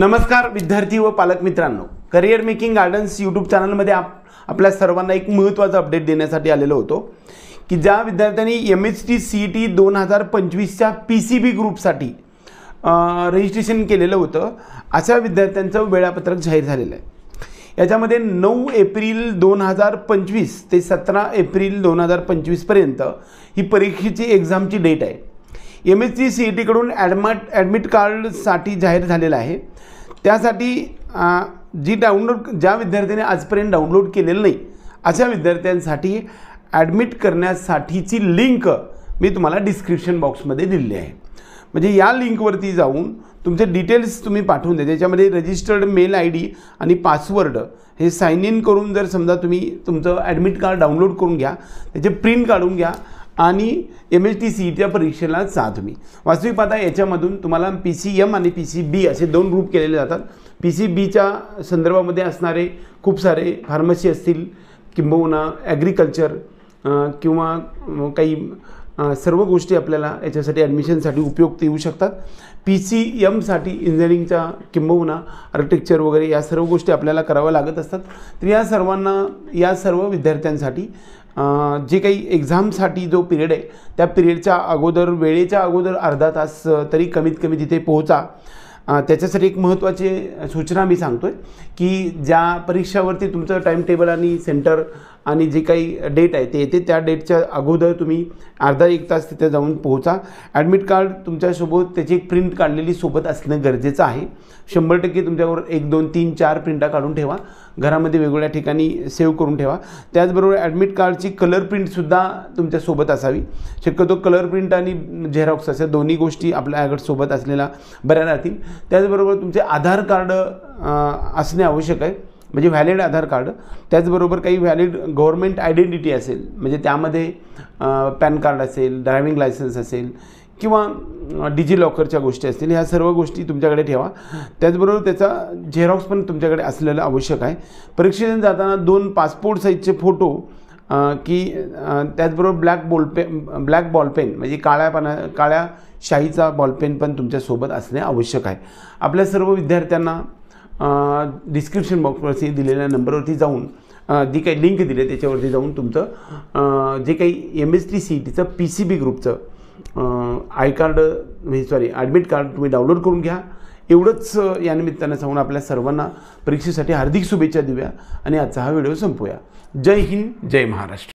नमस्कार विद्यार्थी व पालक मित्रांनो, करियर मेकिंग गार्डन्स यूट्यूब चॅनलमध्ये आपल्या सर्वांना एक महत्त्वाचा अपडेट देण्यासाठी आलेलो होतो की ज्या विद्यार्थ्यांनी MHT CET 2025च्या PCB ग्रुपसाठी रजिस्ट्रेशन केलेलं होतं अशा विद्यार्थ्यांचं वेळापत्रक जाहीर झालेलं आहे। याच्यामध्ये 9 एप्रिल 2025 ते 17 एप्रिल 2025 पर्यंत ही परीक्षेची एक्झामची डेट आहे। MHT CET कडून ॲडमिट कार्डसाठी जाहीर झालेलं आहे। त्यासाठी ज्या विद्यार्थ्यांनी आजपर्यंत डाउनलोड केलेलं नाही अशा विद्यार्थ्यांसाठी ॲडमिट करण्यासाठीची लिंक मी तुम्हाला डिस्क्रिप्शन बॉक्समध्ये दिलेली आहे। म्हणजे या लिंकवरती जाऊन तुमचे डिटेल्स तुम्ही पाठवून द्या। त्याच्यामध्ये रजिस्टर्ड मेल ID आणि पासवर्ड हे साइन इन करून जर समजा तुम्ही तुमचं ॲडमिट कार्ड डाउनलोड करून घ्या, त्याचे प्रिंट काढून घ्या आणि MHT CETच्या परीक्षेला जा तुम्ही। वास्तविक पाहता याच्यामधून तुम्हाला PCM आणि PCB असे दोन ग्रुप केलेले जातात। PCBच्या संदर्भामध्ये असणारे खूप सारे फार्मसी असतील किंबहुना ॲग्रिकल्चर किंवा काही सर्व गोष्टी आपल्याला याच्यासाठी ॲडमिशनसाठी उपयुक्त येऊ शकतात। PCMसाठी इंजिनिअरिंगच्या किंबहुना आर्किटेक्चर वगैरे या सर्व गोष्टी आपल्याला कराव्या लागत असतात। तर या सर्व विद्यार्थ्यांसाठी जे काही एक्झामसाठी जो पिरियड आहे त्या पिरियडच्या अगोदर वेळेच्या अगोदर अर्धा तास तरी कमीत कमी तिथे पोहोचा। त्याच्यासाठी एक महत्त्वाची सूचना मी सांगतोय की ज्या परीक्षावरती तुमचं टाइम टेबल आणि सेंटर आणि जे काही डेट आहे ते येते त्या डेटच्या अगोदर तुम्ही अर्धा एक तास तिथे जाऊन पोहोचा। ॲडमिट कार्ड तुमच्यासोबत त्याची एक प्रिंट काढलेली सोबत असणं गरजेचं आहे। 100% तुमच्यावर 1 2 3 4 प्रिंटा काढून ठेवा, घरामध्ये वेगवेगळ्या ठिकाणी सेव्ह करून ठेवा। त्याचबरोबर ॲडमिट कार्डची कलर प्रिंटसुद्धा तुमच्यासोबत असावी। शक्यतो कलर प्रिंट आणि झेरॉक्स अशा दोन्ही गोष्टी आपल्याकडे सोबत असलेल्या बऱ्या राहतील। त्याचबरोबर तुमचे आधार कार्ड असणे आवश्यक आहे, म्हणजे व्हॅलिड आधार कार्ड। त्याचबरोबर काही व्हॅलिड गव्हर्नमेंट आयडेंटिटी असेल, म्हणजे त्यामध्ये पॅन कार्ड असेल, ड्रायव्हिंग लायसन्स असेल किंवा डिजिलॉकरच्या गोष्टी असतील, ह्या सर्व गोष्टी तुमच्याकडे ठेवा। त्याचबरोबर त्याचा झेरॉक्स पण तुमच्याकडे असलेलं आवश्यक आहे। परीक्षेला जाताना 2 पासपोर्ट साईजचे फोटो की त्याचबरोबर ब्लॅक बॉलपेन म्हणजे काळ्या शाईचा बॉलपेन पण तुमच्यासोबत असणे आवश्यक आहे। आपल्या सर्व विद्यार्थ्यांना डिस्क्रिप्शन बॉक्सवरती दिलेल्या नंबरवरती जाऊन जी काही लिंक दिली त्याच्यावरती जाऊन तुमचं जे काही MHT CETचं PCB ग्रुपचं ॲडमिट कार्ड तुम्ही डाउनलोड करून घ्या। एवढंच या निमित्तानं सांगून आपल्या सर्वांना परीक्षेसाठी हार्दिक शुभेच्छा देऊया आणि आजचा हा व्हिडिओ संपवूया। जय हिंद, जय महाराष्ट्र।